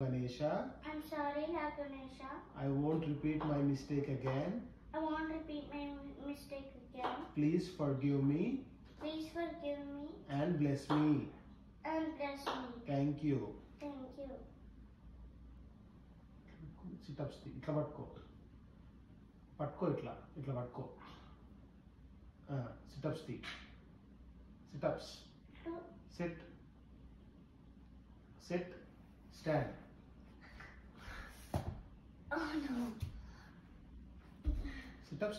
Ganesha. I'm sorry, Lord Ganesha. I won't repeat my mistake again. I won't repeat my mistake again. Please forgive me. Please forgive me And bless me. and bless me. Thank you. Thank you. Sit ups. ఇట్లా పట్టుకో. పట్టుకో ఇట్లా. ఇట్లా పట్టుకో. Sit ups. Sit ups. Sit. Sit. Stand. Oh no. Sit ups.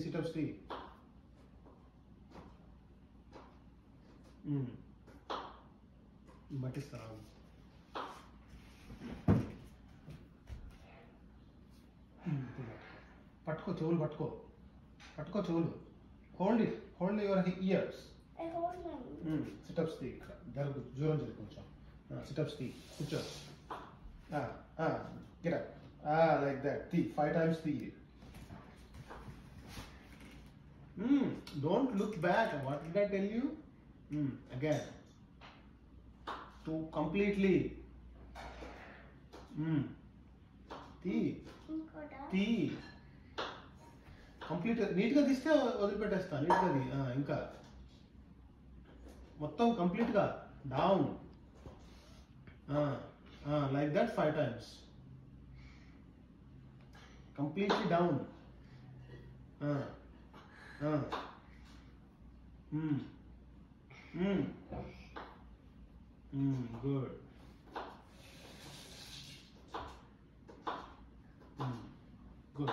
Sit ups. పట్టిస్తారా పట్టుకో చెవులు పట్టుకో చెవులు hold your years I hold them. Sit-ups తీ ఇక్కడ జరుగు దూరం జరుగు కొంచెం సిటప్స్ తీ కూర్చో గెట్ అప్ లైక్ దట్ తీ 5 times తీ don't look back. What did I tell you? Again. To completely. T. Complete. నీట్గా తీస్తే వదిలిపెట్టేస్తా నీట్గా ఇంకా మొత్తం కంప్లీట్గా down like that 5 times. Completely down. Good. Good.